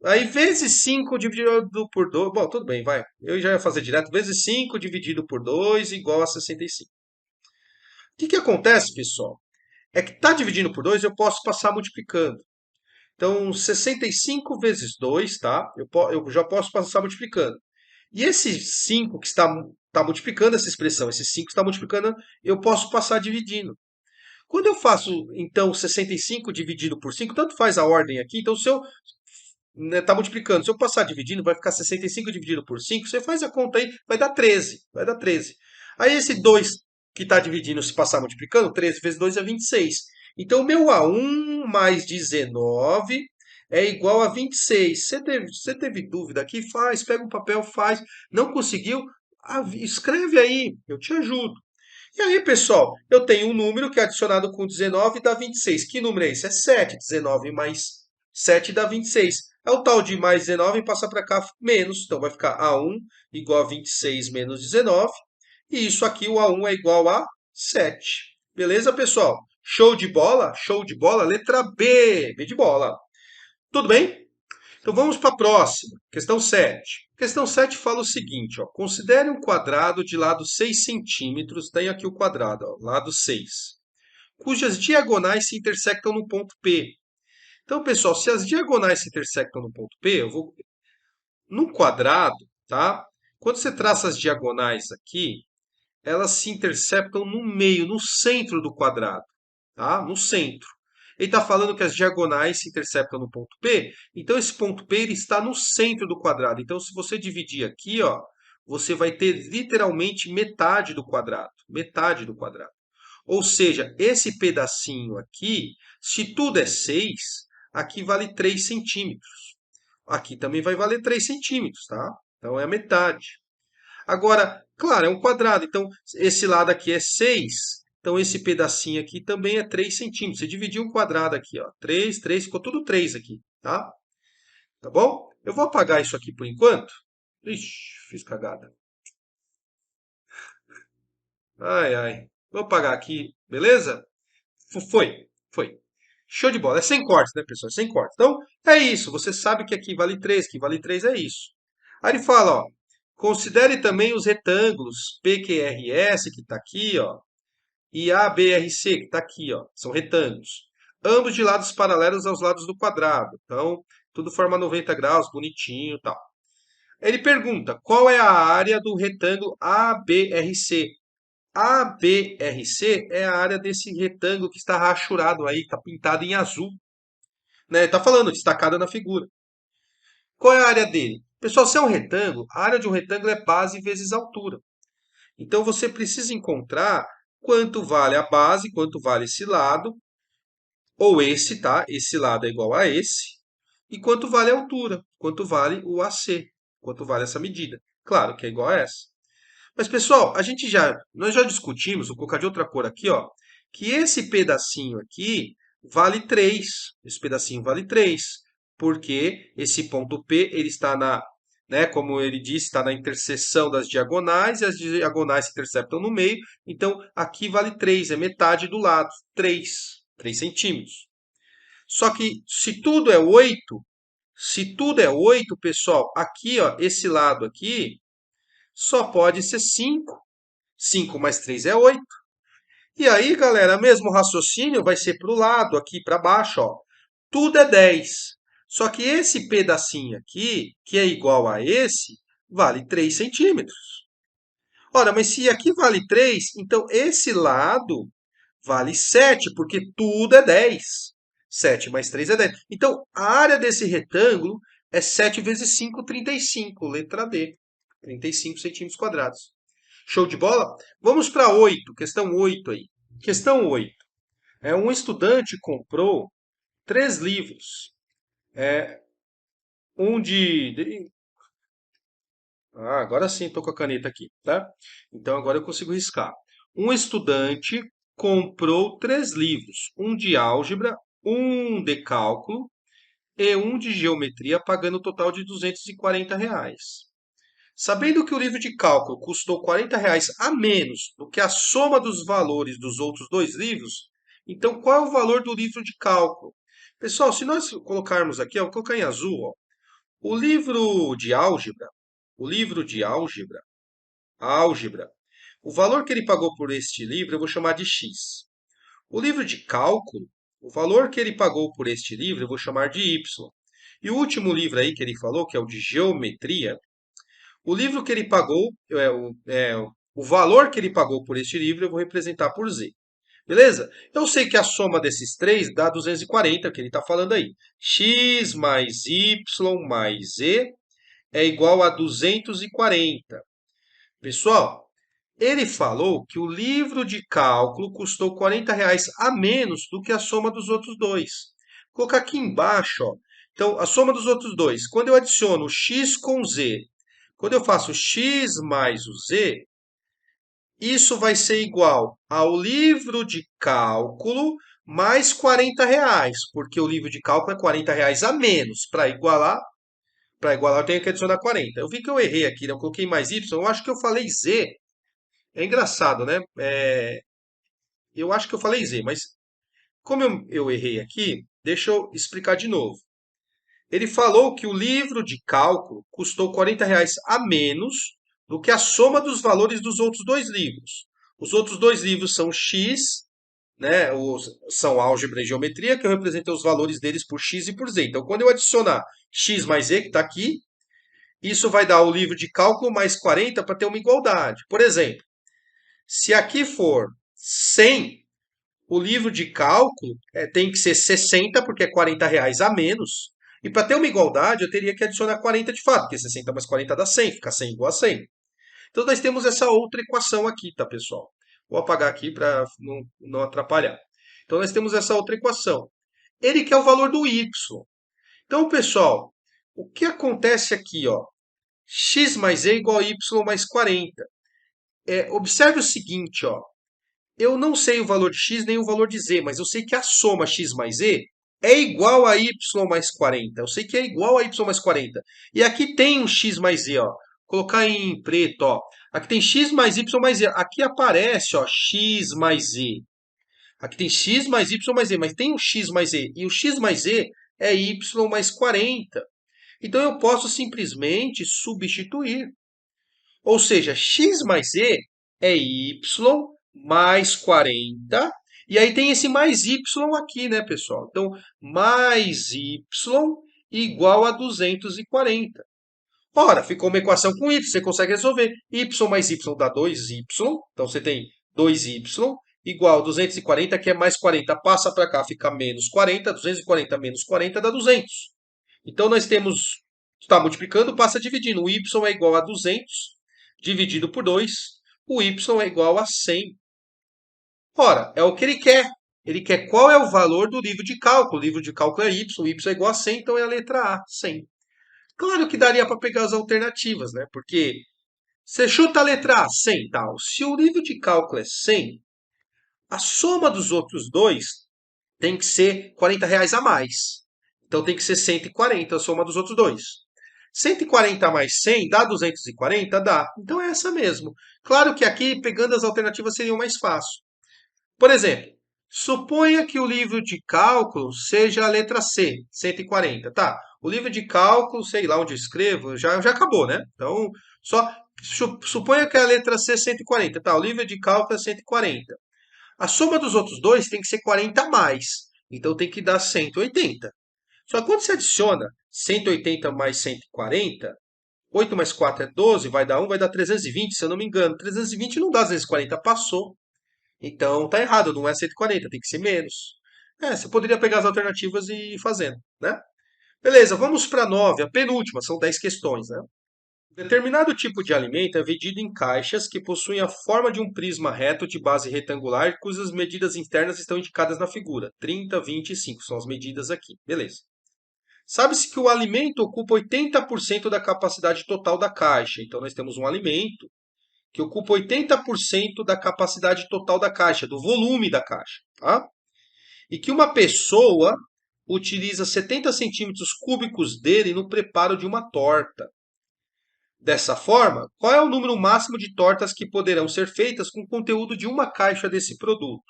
[SPEAKER 1] Aí, vezes 5 dividido por 2. Bom, tudo bem, vai. Eu já ia fazer direto. Vezes 5 dividido por 2 igual a 65. O que que acontece, pessoal? É que está dividindo por 2, eu posso passar multiplicando. Então, 65 vezes 2, tá? Eu já posso passar multiplicando. E esse 5 que está multiplicando essa expressão, esse 5 está multiplicando, eu posso passar dividindo. Quando eu faço, então, 65 dividido por 5, tanto faz a ordem aqui. Então, se eu está multiplicando, se eu passar dividindo, vai ficar 65 dividido por 5. Você faz a conta aí, vai dar 13. Vai dar 13. Aí esse 2 que está dividindo, se passar multiplicando, 13 vezes 2 é 26. Então, o meu A1 mais 19 é igual a 26. Você teve dúvida aqui? Faz, pega um papel, faz. Não conseguiu? Escreve aí, eu te ajudo. E aí, pessoal, eu tenho um número que é adicionado com 19 dá 26. Que número é esse? É 7. 19 mais 7 dá 26. É o tal de mais 19 passa para cá menos. Então vai ficar A1 igual a 26 menos 19. E isso aqui, o A1 é igual a 7. Beleza, pessoal? Show de bola? Show de bola? Letra B. B de bola. Tudo bem? Então vamos para a próxima. Questão 7. Questão 7 fala o seguinte, ó, considere um quadrado de lado 6 centímetros, tem aqui o quadrado, ó, lado 6, cujas diagonais se intersectam no ponto P. Então, pessoal, se as diagonais se intersectam no ponto P, eu vou no quadrado, tá? Quando você traça as diagonais aqui, elas se interceptam no meio, no centro do quadrado, tá? No centro. Ele está falando que as diagonais se interceptam no ponto P, então esse ponto P ele está no centro do quadrado. Então, se você dividir aqui, ó, você vai ter literalmente metade do quadrado. Metade do quadrado. Ou seja, esse pedacinho aqui, se tudo é 6, aqui vale 3 centímetros. Aqui também vai valer 3 centímetros, tá? Então é a metade. Agora, claro, é um quadrado, então esse lado aqui é 6. Então esse pedacinho aqui também é 3 centímetros. Você dividiu um quadrado aqui, ó. 3, 3, ficou tudo 3 aqui, tá? Tá bom? Eu vou apagar isso aqui por enquanto. Ixi, fiz cagada. Ai, ai. Vou apagar aqui, beleza? Foi, foi. Show de bola. É sem cortes, né, pessoal? É sem cortes. Então, é isso. Você sabe que aqui vale 3, que vale 3 é isso. Aí ele fala, ó, considere também os retângulos PQRS, que está aqui, ó, e ABRC, que está aqui, ó. São retângulos. Ambos de lados paralelos aos lados do quadrado. Então, tudo forma 90 graus, bonitinho e tal. Ele pergunta, qual é a área do retângulo ABRC? ABRC é a área desse retângulo que está rachurado aí, está pintado em azul, né? Está falando, destacada na figura. Qual é a área dele? Pessoal, se é um retângulo, a área de um retângulo é base vezes altura. Então você precisa encontrar quanto vale a base, quanto vale esse lado, ou esse, tá? Esse lado é igual a esse, e quanto vale a altura, quanto vale o AC, quanto vale essa medida. Claro que é igual a essa. Mas, pessoal, nós já discutimos, vou colocar de outra cor aqui, ó, que esse pedacinho aqui vale 3. Esse pedacinho vale 3, porque esse ponto P, ele está né, como ele disse, está na interseção das diagonais, e as diagonais se interceptam no meio, então aqui vale 3, é metade do lado, 3 centímetros. Só que se tudo é 8, pessoal, aqui, ó, esse lado aqui, só pode ser 5. 5 mais 3 é 8. E aí, galera, mesmo raciocínio vai ser para o lado, aqui para baixo, ó. Tudo é 10. Só que esse pedacinho aqui, que é igual a esse, vale 3 centímetros. Ora, mas se aqui vale 3, então esse lado vale 7, porque tudo é 10. 7 mais 3 é 10. Então, a área desse retângulo é 7 vezes 5, 35. Letra D. 35 centímetros quadrados. Show de bola? Vamos para 8, questão 8 aí. Questão 8. Um estudante comprou 3 livros. É, um agora sim, estou com a caneta aqui, tá? Então agora eu consigo riscar. Um estudante comprou 3 livros. Um de álgebra, um de cálculo e um de geometria, pagando um total de R$ 240. Sabendo que o livro de cálculo custou R$ 40 a menos do que a soma dos valores dos outros 2 livros, então qual é o valor do livro de cálculo? Pessoal, se nós colocarmos aqui, ó, vou colocar em azul, ó, o livro de álgebra, o livro de álgebra, o valor que ele pagou por este livro eu vou chamar de X. O livro de cálculo, o valor que ele pagou por este livro eu vou chamar de Y. E o último livro aí que ele falou, que é o de geometria, o livro que ele pagou, o valor que ele pagou por este livro, eu vou representar por Z. Beleza? Eu sei que a soma desses três dá 240, que ele está falando aí. X mais Y mais Z é igual a 240. Pessoal, ele falou que o livro de cálculo custou R$ 40 a menos do que a soma dos outros dois. Vou colocar aqui embaixo, ó. Então, a soma dos outros dois. Quando eu adiciono x com z, quando eu faço x mais o z, isso vai ser igual ao livro de cálculo mais R$ 40, porque o livro de cálculo é R$ 40 a menos. Para igualar, eu tenho que adicionar 40. Eu vi que eu errei aqui, né? Eu coloquei mais y, eu acho que eu falei z. É engraçado, né? Eu acho que eu falei z, mas como eu errei aqui, deixa eu explicar de novo. Ele falou que o livro de cálculo custou R$ 40 a menos do que a soma dos valores dos outros 2 livros. Os outros 2 livros são X, né? São álgebra e geometria, que eu representei os valores deles por X e por Z. Então, quando eu adicionar X mais Z, que está aqui, isso vai dar o livro de cálculo mais 40 para ter uma igualdade. Por exemplo, se aqui for 100, o livro de cálculo tem que ser 60, porque é R$ 40 a menos. E para ter uma igualdade, eu teria que adicionar 40 de fato, porque 60 mais 40 dá 100, fica 100 igual a 100. Então, nós temos essa outra equação aqui, tá, pessoal? Vou apagar aqui para não atrapalhar. Então, nós temos essa outra equação. Ele quer o valor do y. Então, pessoal, O que acontece aqui, ó? X mais E igual a Y mais 40. Observe o seguinte, ó. Eu não sei o valor de x nem o valor de z, mas eu sei que a soma x mais e é igual a y mais 40. Eu sei que é igual a y mais 40. E aqui tem um x mais e, ó. Vou colocar em preto, ó. Aqui tem x mais y mais e. Aqui aparece, ó, x mais e. Aqui tem x mais y mais e, mas tem um x mais e. E o x mais e é y mais 40. Então eu posso simplesmente substituir. Ou seja, x mais e é y mais 40. E aí tem esse mais y aqui, né, pessoal? Então, mais y igual a 240. Ora, ficou uma equação com y, você consegue resolver. Y mais y dá 2y. Então, você tem 2y igual a 240, que é mais 40. Passa para cá, fica menos 40. 240 menos 40 dá 200. Então, nós temos, está multiplicando, passa dividindo. O y é igual a 200, dividido por 2. O y é igual a 100. Ora, é o que ele quer. Ele quer qual é o valor do livro de cálculo. O livro de cálculo é y, o y é igual a 100, então é a letra A, 100. Claro que daria para pegar as alternativas, né? Porque você chuta a letra A, 100, tal. Se o livro de cálculo é 100, a soma dos outros dois tem que ser R$ 40 a mais. Então tem que ser 140 a soma dos outros dois. 140 mais 100 dá 240? Dá. Então é essa mesmo. Claro que aqui, pegando as alternativas, seria mais fácil. Por exemplo, suponha que o livro de cálculo seja a letra C, 140. Tá, o livro de cálculo, sei lá onde eu escrevo, já acabou, né? Então, só suponha que a letra C é 140. Tá, o livro de cálculo é 140. A soma dos outros dois tem que ser 40 a mais. Então tem que dar 180. Só que quando você adiciona 180 mais 140, 8 mais 4 é 12, vai dar 1, vai dar 320, se eu não me engano. 320 não dá 240, passou. Então tá errado, não é 140, tem que ser menos. Você poderia pegar as alternativas e ir fazendo, né? Beleza, vamos para 9, a penúltima, são 10 questões, né? Determinado tipo de alimento é vendido em caixas que possuem a forma de um prisma reto de base retangular, cujas medidas internas estão indicadas na figura. 30, 20 e 5 são as medidas aqui. Beleza. Sabe-se que o alimento ocupa 80% da capacidade total da caixa. Então, nós temos um alimento que ocupa 80% da capacidade total da caixa, do volume da caixa. Tá? E que uma pessoa utiliza 70 centímetros cúbicos dele no preparo de uma torta. Dessa forma, qual é o número máximo de tortas que poderão ser feitas com o conteúdo de uma caixa desse produto?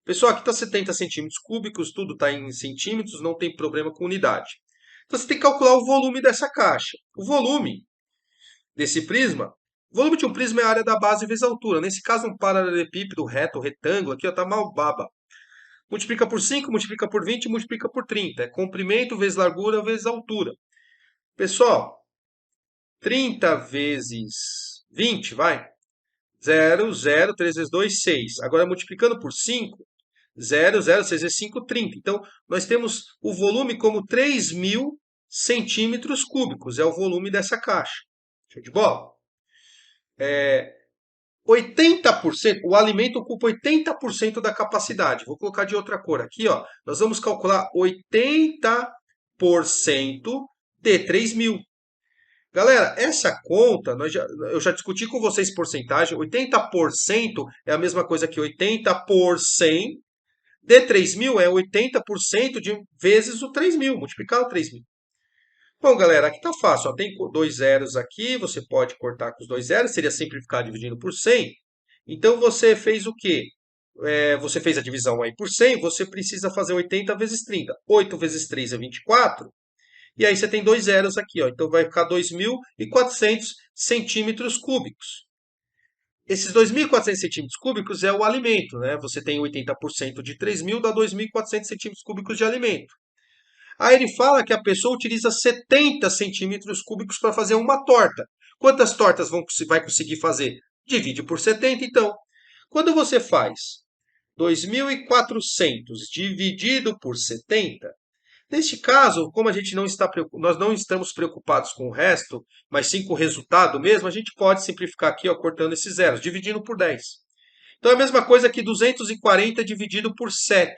[SPEAKER 1] Pessoal, aqui está 70 centímetros cúbicos, tudo está em centímetros, não tem problema com unidade. Então você tem que calcular o volume dessa caixa. O volume desse prisma, o volume de um prisma é a área da base vezes a altura. Nesse caso, um paralelepípedo reto, retângulo, aqui está mal baba. Multiplica por 5, multiplica por 20, multiplica por 30. É comprimento vezes largura vezes altura. Pessoal, 30 vezes 20, vai. 0, 0, 3 vezes 2, 6. Agora, multiplicando por 5, 0, 0, 6 vezes 5, 30. Então, nós temos o volume como 3.000 centímetros cúbicos. É o volume dessa caixa. Show de bola? 80%, o alimento ocupa 80% da capacidade. Vou colocar de outra cor aqui, ó. Nós vamos calcular 80% de 3.000. Galera, essa conta, eu já discuti com vocês porcentagem. 80% é a mesma coisa que 80 por 100. De 3.000 é 80% de vezes o 3.000, multiplicar o 3.000. Bom, galera, aqui tá fácil. Ó, tem dois zeros aqui, você pode cortar com os dois zeros, seria simplificar dividindo por 100. Então, você fez o quê? Você fez a divisão aí por 100, você precisa fazer 80 vezes 30. 8 vezes 3 é 24. E aí você tem dois zeros aqui, ó. Então vai ficar 2.400 centímetros cúbicos. Esses 2.400 centímetros cúbicos é o alimento, né? Você tem 80% de 3.000, dá 2.400 centímetros cúbicos de alimento. Aí ele fala que a pessoa utiliza 70 centímetros cúbicos para fazer uma torta. Quantas tortas vai conseguir fazer? Divide por 70, então. Quando você faz 2.400 dividido por 70, neste caso, como a gente não está, nós não estamos preocupados com o resto, mas sim com o resultado mesmo, a gente pode simplificar aqui, ó, cortando esses zeros, dividindo por 10. Então é a mesma coisa que 240 dividido por 7.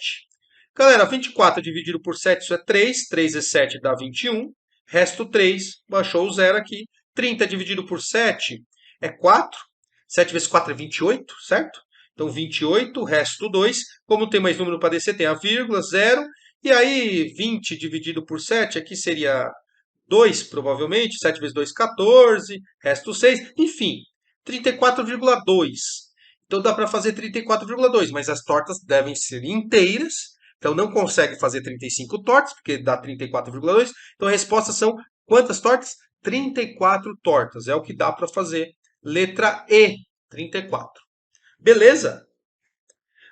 [SPEAKER 1] Galera, 24 dividido por 7, isso é 3. 3 vezes 7 dá 21. Resto 3, baixou o zero aqui. 30 dividido por 7 é 4. 7 vezes 4 é 28, certo? Então 28, resto 2. Como tem mais número para descer, tem a vírgula, zero. E aí 20 dividido por 7, aqui seria 2, provavelmente. 7 vezes 2, 14. Resto 6. Enfim, 34,2. Então dá para fazer 34,2, mas as tortas devem ser inteiras. Então não consegue fazer 35 tortas, porque dá 34,2. Então a resposta são quantas tortas? 34 tortas. É o que dá para fazer. Letra E, 34. Beleza?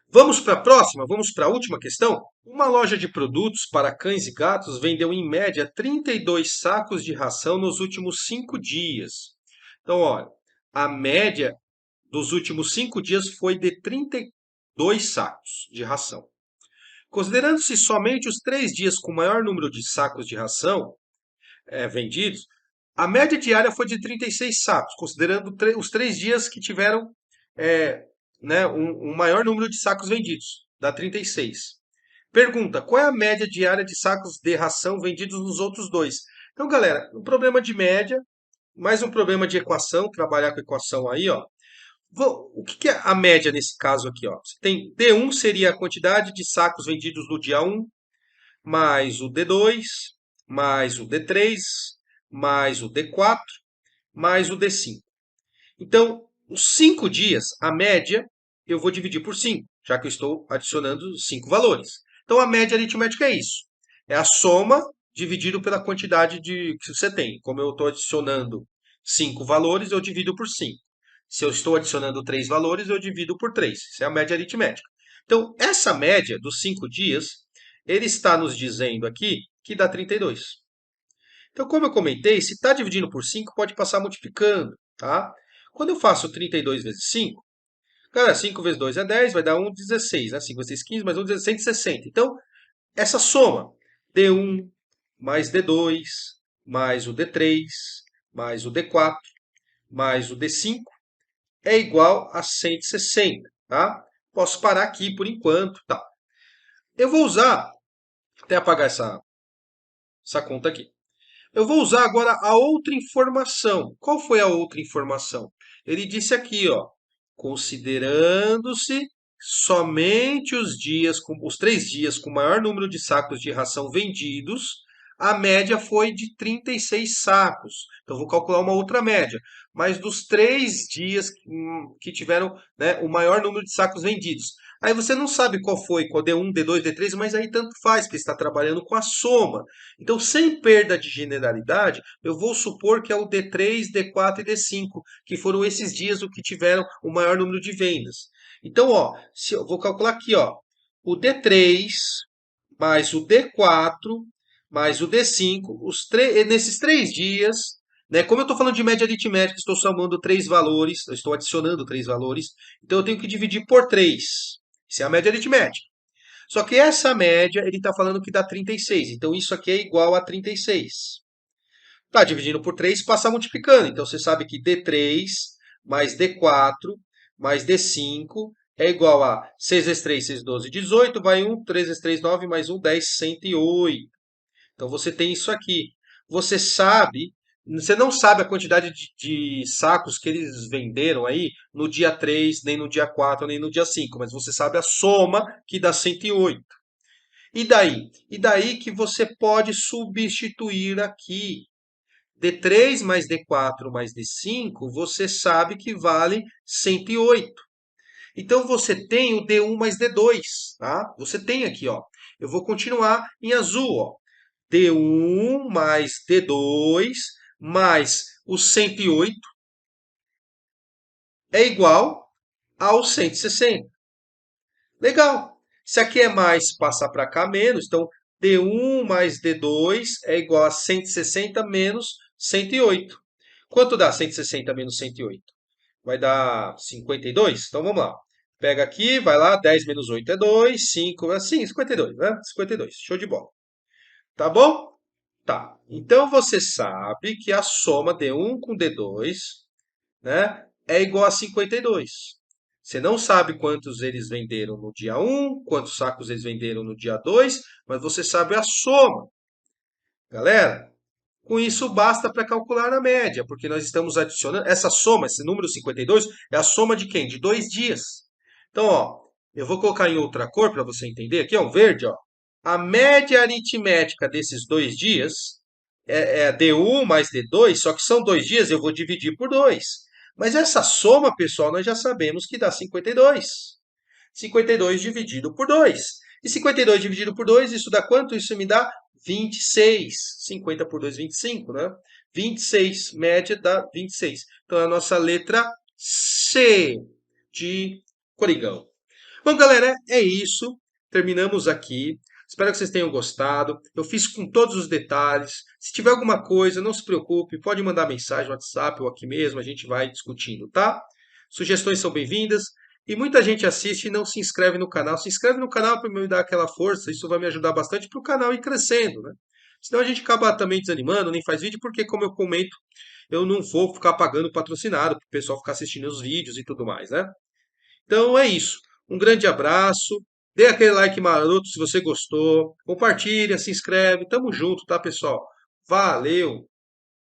[SPEAKER 1] Vamos para a próxima? Vamos para a última questão? Uma loja de produtos para cães e gatos vendeu em média 32 sacos de ração nos últimos 5 dias. Então, olha, a média dos últimos 5 dias foi de 32 sacos de ração. Considerando-se somente os 3 dias com maior número de sacos de ração vendidos, a média diária foi de 36 sacos, considerando os 3 dias que tiveram é, né, um maior número de sacos vendidos, dá 36. Pergunta: qual é a média diária de sacos de ração vendidos nos outros dois? Então, galera, um problema de média, mais um problema de equação, trabalhar com equação aí, ó. O que é a média nesse caso aqui, ó? Você tem D1 seria a quantidade de sacos vendidos no dia 1, mais o D2, mais o D3, mais o D4, mais o D5. Então, os 5 dias, a média, eu vou dividir por 5, já que eu estou adicionando 5 valores. Então, a média aritmética é isso. É a soma dividido pela quantidade que você tem. Como eu estou adicionando 5 valores, eu divido por 5. Se eu estou adicionando 3 valores, eu divido por 3. Isso é a média aritmética. Então, essa média dos 5 dias, ele está nos dizendo aqui que dá 32. Então, como eu comentei, se está dividindo por 5, pode passar multiplicando, tá? Quando eu faço 32 vezes 5, cara, 5 vezes 2 é 10, vai dar 1, 16, né? 5 vezes 6, 15, mais 1, 160. Então, essa soma, D1 mais D2, mais o D3, mais o D4, mais o D5, é igual a 160, tá? Posso parar aqui por enquanto, tá? Eu vou usar, até apagar essa conta aqui. Eu vou usar agora a outra informação. Qual foi a outra informação? Ele disse aqui, ó, considerando-se somente os 3 dias com maior número de sacos de ração vendidos, a média foi de 36 sacos. Então, vou calcular uma outra média. Mas dos 3 dias que tiveram, né, o maior número de sacos vendidos. Aí você não sabe qual D1, D2, D3, mas aí tanto faz, porque está trabalhando com a soma. Então, sem perda de generalidade, eu vou supor que é o D3, D4 e D5, que foram esses dias o que tiveram o maior número de vendas. Então, ó, se eu vou calcular aqui, ó, o D3 mais o D4 mais o D5, nesses 3 dias, né? Como eu estou falando de média aritmética, estou somando 3 valores, eu estou adicionando 3 valores, então eu tenho que dividir por 3. Isso é a média aritmética. Só que essa média, ele está falando que dá 36. Então, isso aqui é igual a 36. Tá, dividindo por 3, passa multiplicando. Então, você sabe que D3 mais D4 mais D5 é igual a 6 vezes 3, 6, 12, 18. Vai 1, 3 vezes 3, 9, mais 1, 10, 108. Então, você tem isso aqui. Você não sabe a quantidade de sacos que eles venderam aí no dia 3, nem no dia 4, nem no dia 5, mas você sabe a soma que dá 108. E daí? E daí que você pode substituir aqui. D3 mais D4 mais D5, você sabe que vale 108. Então você tem o D1 mais D2, tá? Você tem aqui, ó. Eu vou continuar em azul, ó. D1 mais D2 mais o 108 é igual ao 160. Legal. Se aqui é mais, passa para cá menos. Então, D1 mais D2 é igual a 160 menos 108. Quanto dá 160 menos 108? Vai dar 52? Então, vamos lá. Pega aqui, vai lá, 10 menos 8 é 2, 5 é sim, 52, né? 52, show de bola. Tá bom? Tá. Então, você sabe que a soma D1 com D2, né, é igual a 52. Você não sabe quantos eles venderam no dia 1, quantos sacos eles venderam no dia 2, mas você sabe a soma. Galera, Com isso, basta para calcular a média, porque nós estamos adicionando. Essa soma, esse número 52, é a soma de quem? De 2 dias. Então, ó, eu vou colocar em outra cor para você entender. Aqui, ó, um verde, ó. A média aritmética desses 2 dias é D1 mais D2, só que são 2 dias, eu vou dividir por 2. Mas essa soma, pessoal, nós já sabemos que dá 52. 52 dividido por 2. E 52 dividido por 2, isso dá quanto? Isso me dá 26. 50 por 2, 25, né? 26, média dá 26. Então, é a nossa letra C de Coringão. Bom, galera, é isso. Terminamos aqui. Espero que vocês tenham gostado. Eu fiz com todos os detalhes. Se tiver alguma coisa, não se preocupe. Pode mandar mensagem no WhatsApp ou aqui mesmo. A gente vai discutindo, tá? Sugestões são bem-vindas. E muita gente assiste e não se inscreve no canal. Se inscreve no canal para me dar aquela força. Isso vai me ajudar bastante para o canal ir crescendo, né? Senão a gente acaba também desanimando, nem faz vídeo, porque, como eu comento, eu não vou ficar pagando patrocinado para o pessoal ficar assistindo os vídeos e tudo mais, né? Então é isso. Um grande abraço. Dê aquele like maroto se você gostou. Compartilha, se inscreve. Tamo junto, tá, pessoal? Valeu!